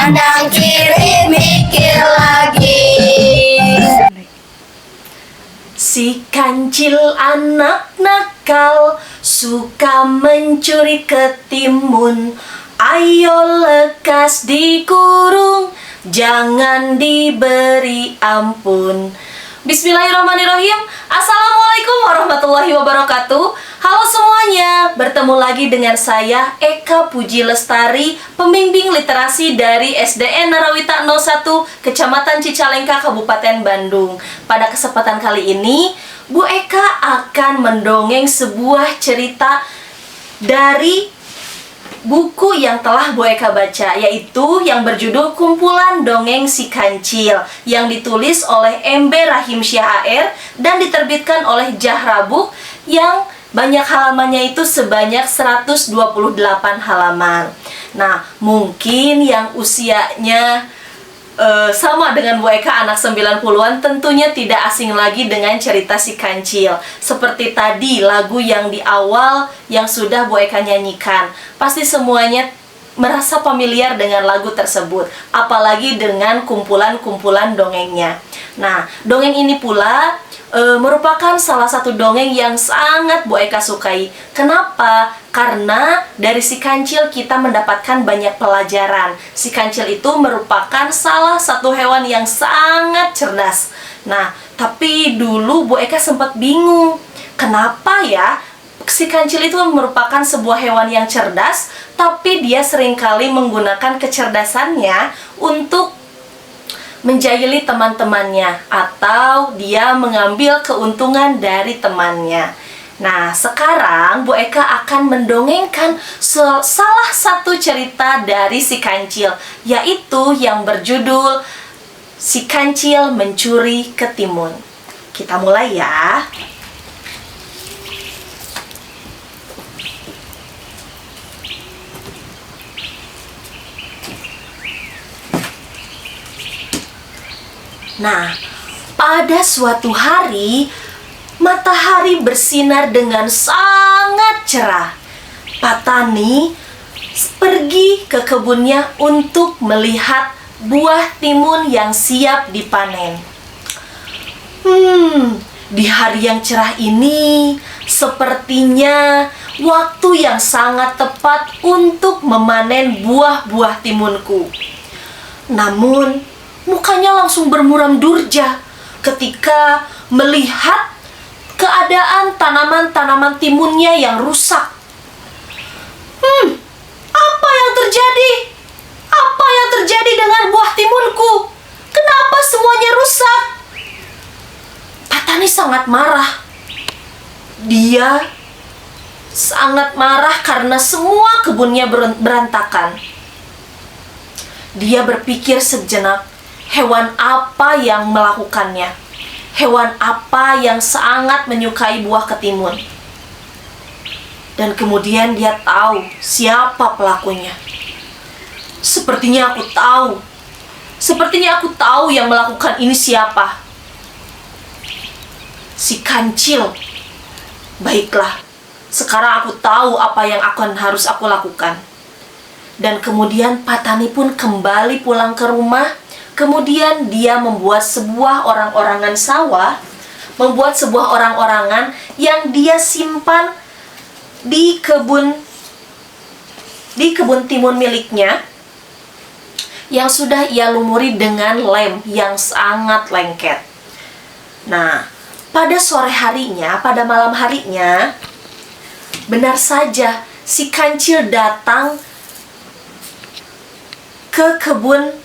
Kanan kiri mikir lagi. Si kancil anak nakal, suka mencuri ketimun. Ayo lekas dikurung, jangan diberi ampun. Bismillahirrahmanirrahim. Assalamualaikum warahmatullahi wabarakatuh. Halo semuanya, bertemu lagi dengan saya Eka Puji Lestari, pembimbing literasi dari SDN Narawita 01, Kecamatan Cicalengka, Kabupaten Bandung. Pada kesempatan kali ini, Bu Eka akan mendongeng sebuah cerita dari buku yang telah Bu Eka baca, yaitu yang berjudul Kumpulan Dongeng Si Kancil, yang ditulis oleh MB Rahim Syahair dan diterbitkan oleh Jahrabuk, yang banyak halamannya itu sebanyak 128 halaman. Nah, mungkin yang usianya sama dengan Bu Eka, anak 90-an, tentunya tidak asing lagi dengan cerita Si Kancil. Seperti tadi lagu yang di awal yang sudah Bu Eka nyanyikan, pasti semuanya merasa familiar dengan lagu tersebut, apalagi dengan kumpulan-kumpulan dongengnya. Nah, dongeng ini pula merupakan salah satu dongeng yang sangat Bu Eka sukai. Kenapa? Karena dari Si Kancil kita mendapatkan banyak pelajaran. Si Kancil itu merupakan salah satu hewan yang sangat cerdas. Nah, tapi dulu Bu Eka sempat bingung, kenapa ya Si Kancil itu merupakan sebuah hewan yang cerdas, tapi dia seringkali menggunakan kecerdasannya untuk menjahili teman-temannya, atau dia mengambil keuntungan dari temannya. Nah, sekarang Bu Eka akan mendongengkan salah satu cerita dari Si Kancil, yaitu yang berjudul Si Kancil Mencuri Ketimun. Kita mulai ya. Nah, pada suatu hari, matahari bersinar dengan sangat cerah. Patani pergi ke kebunnya untuk melihat buah timun yang siap dipanen. Di hari yang cerah ini, sepertinya waktu yang sangat tepat untuk memanen buah-buah timunku. Namun, mukanya langsung bermuram durja ketika melihat keadaan tanaman-tanaman timunnya yang rusak. Apa yang terjadi? Apa yang terjadi dengan buah timunku? Kenapa semuanya rusak? Patani sangat marah. Dia sangat marah karena semua kebunnya berantakan. Dia berpikir sejenak, hewan apa yang melakukannya? Hewan apa yang sangat menyukai buah ketimun? Dan kemudian dia tahu siapa pelakunya. Sepertinya aku tahu yang melakukan ini siapa. Si Kancil. Baiklah, sekarang aku tahu apa yang harus aku lakukan. Dan kemudian Patani pun kembali pulang ke rumah. Kemudian dia membuat sebuah orang-orangan sawah, membuat sebuah orang-orangan yang dia simpan di kebun timun miliknya, yang sudah ia lumuri dengan lem yang sangat lengket. Nah, pada sore harinya, pada malam harinya, benar saja Si Kancil datang ke kebun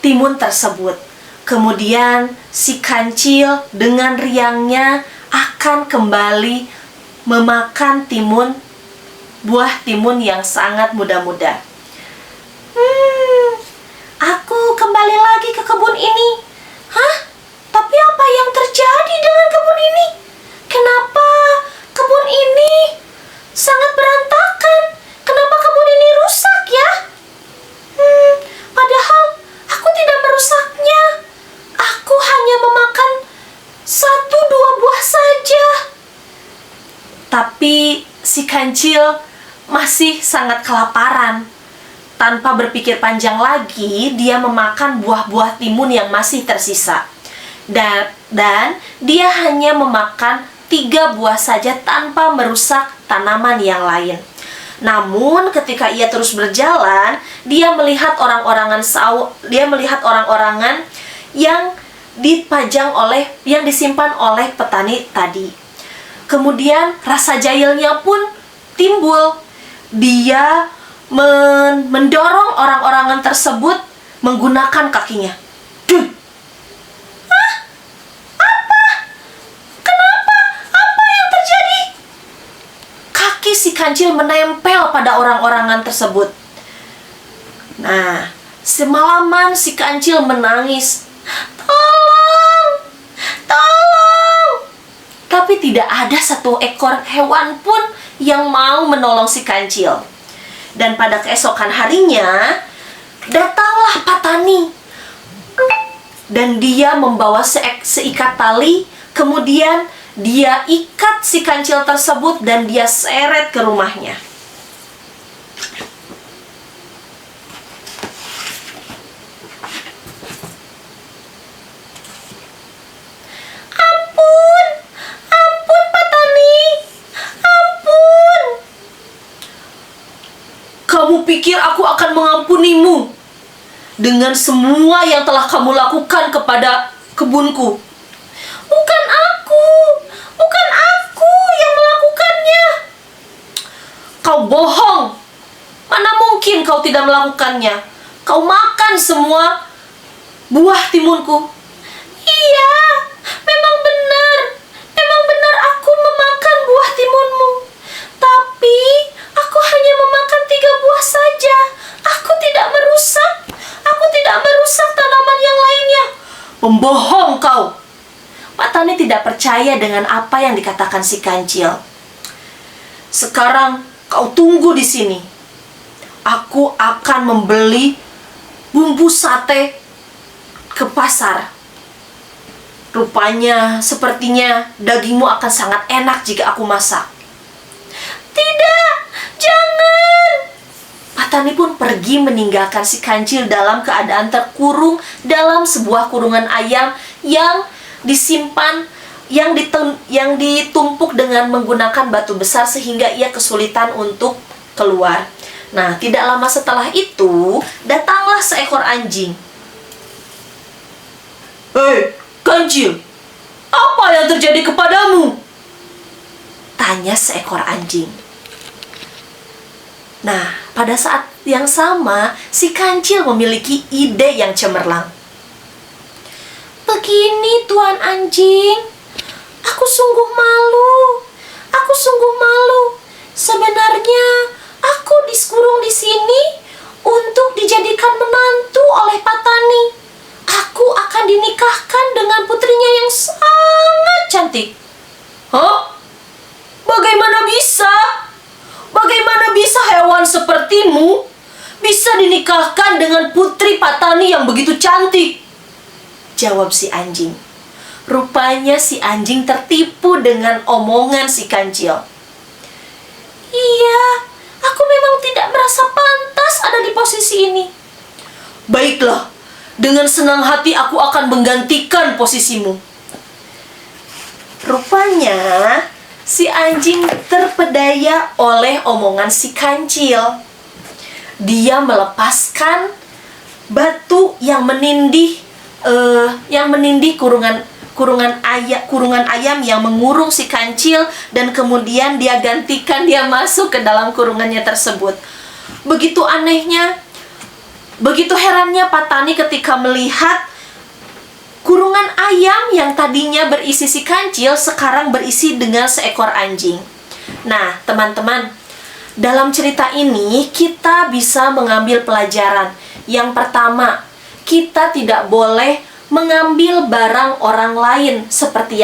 timun tersebut. Kemudian Si Kancil dengan riangnya akan kembali memakan buah timun yang sangat muda-muda. Aku kembali lagi ke kebun ini. Hah? Tapi apa yang terjadi dengan kebun ini? Kenapa kebun ini sangat berantakan? Kenapa kebun ini rusak ya? Padahal aku tidak merusaknya. Aku hanya memakan 1-2 buah saja. Tapi Si Kancil masih sangat kelaparan. tanpa berpikir panjang lagi, dia memakan buah-buah timun yang masih tersisa. Dan dia hanya memakan 3 buah saja tanpa merusak tanaman yang lain. Namun ketika ia terus berjalan, dia melihat orang-orangan yang disimpan oleh petani tadi. Kemudian rasa jahilnya pun timbul. Dia mendorong orang-orangan tersebut menggunakan kakinya. Duh! Si kancil menempel pada orang-orangan tersebut. Nah, semalaman si kancil menangis, "Tolong! Tolong!" Tapi tidak ada satu ekor hewan pun yang mau menolong si kancil. Dan pada keesokan harinya, datanglah petani. Dan dia membawa seikat tali, kemudian dia ikat si kancil tersebut dan dia seret ke rumahnya. Ampun, ampun petani, ampun. Kamu pikir aku akan mengampunimu dengan semua yang telah kamu lakukan kepada kebunku? Bukan aku yang melakukannya. Kau bohong. Mana mungkin kau tidak melakukannya? Kau makan semua buah timunku. Iya, memang benar aku memakan buah timunmu. Tapi aku hanya memakan 3 buah saja. Aku tidak merusak tanaman yang lainnya. Pembohong kau. Petani tidak percaya dengan apa yang dikatakan si kancil. Sekarang kau tunggu di sini. Aku akan membeli bumbu sate ke pasar. Sepertinya dagingmu akan sangat enak jika aku masak. Tidak, jangan. Petani pun pergi meninggalkan si kancil dalam keadaan terkurung dalam sebuah kurungan ayam yang disimpan, yang ditumpuk dengan menggunakan batu besar sehingga ia kesulitan untuk keluar. Nah, tidak lama setelah itu, datanglah seekor anjing. "Hei, kancil, apa yang terjadi kepadamu?" tanya seekor anjing. Nah, pada saat yang sama, si kancil memiliki ide yang cemerlang. "Begini, Tuan Anjing, aku sungguh malu. Sebenarnya, aku dikurung di sini untuk dijadikan menantu oleh petani. Aku akan dinikahkan dengan putrinya yang sangat cantik." "Hah? Bagaimana bisa hewan sepertimu bisa dinikahkan dengan putri petani yang begitu cantik?" jawab si anjing. Rupanya si anjing tertipu dengan omongan si kancil. "Iya, aku memang tidak merasa pantas ada di posisi ini." "Baiklah, dengan senang hati aku akan menggantikan posisimu." Rupanya si anjing terpedaya oleh omongan si kancil. Dia melepaskan batu yang menindih kurungan ayam yang mengurung si kancil, dan kemudian dia masuk ke dalam kurungannya tersebut. Begitu herannya petani ketika melihat kurungan ayam yang tadinya berisi si kancil sekarang berisi dengan seekor anjing. Nah, teman-teman, dalam cerita ini kita bisa mengambil pelajaran. Yang pertama, kita tidak boleh mengambil barang orang lain seperti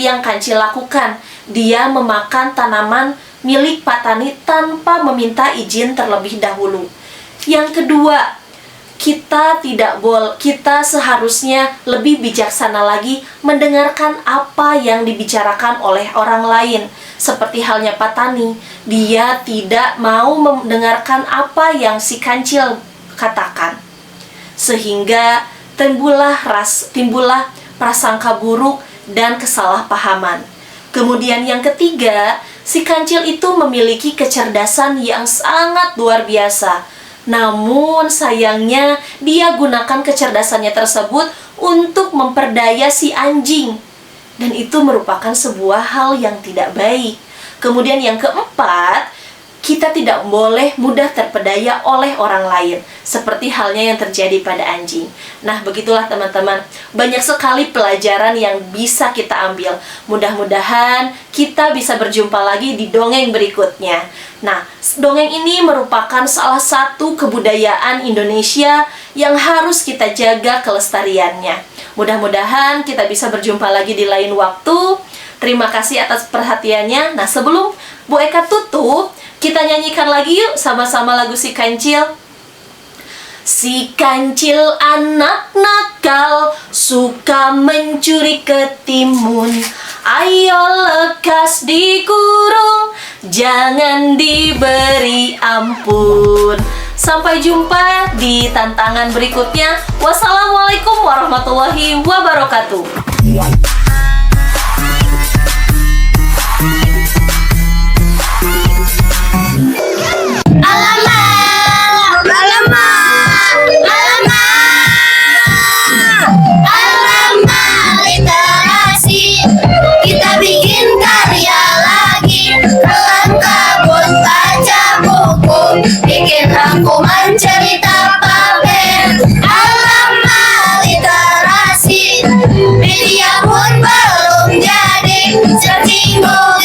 yang kancil lakukan. Dia memakan tanaman milik petani tanpa meminta izin terlebih dahulu. Yang kedua, kita seharusnya lebih bijaksana lagi mendengarkan apa yang dibicarakan oleh orang lain. Seperti halnya Patani, dia tidak mau mendengarkan apa yang si Kancil katakan. Sehingga timbullah prasangka buruk dan kesalahpahaman. Kemudian yang ketiga, si Kancil itu memiliki kecerdasan yang sangat luar biasa. Namun sayangnya dia gunakan kecerdasannya tersebut untuk memperdaya si anjing. Dan itu merupakan sebuah hal yang tidak baik. Kemudian yang keempat, kita tidak boleh mudah terpedaya oleh orang lain, seperti halnya yang terjadi pada anjing. Nah, begitulah teman-teman, banyak sekali pelajaran yang bisa kita ambil. Mudah-mudahan kita bisa berjumpa lagi di dongeng berikutnya. Nah, dongeng ini merupakan salah satu kebudayaan Indonesia yang harus kita jaga kelestariannya. Mudah-mudahan kita bisa berjumpa lagi di lain waktu. Terima kasih atas perhatiannya. Nah, sebelum Bu Eka tutup, kita nyanyikan lagi yuk sama-sama lagu Si Kancil. Si Kancil anak nakal, suka mencuri ketimun. Ayo lekas dikurung, jangan diberi ampun. Sampai jumpa di tantangan berikutnya. Wassalamualaikum warahmatullahi wabarakatuh. Literasi, kita bikin karya lagi. Dalam kabut baca buku, bikin rangkuman cerita pamer. Alamak, literasi, media pun belum jadi. Searching Google,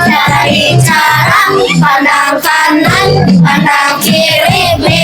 cari cara, pandang kanan, pandang kiri.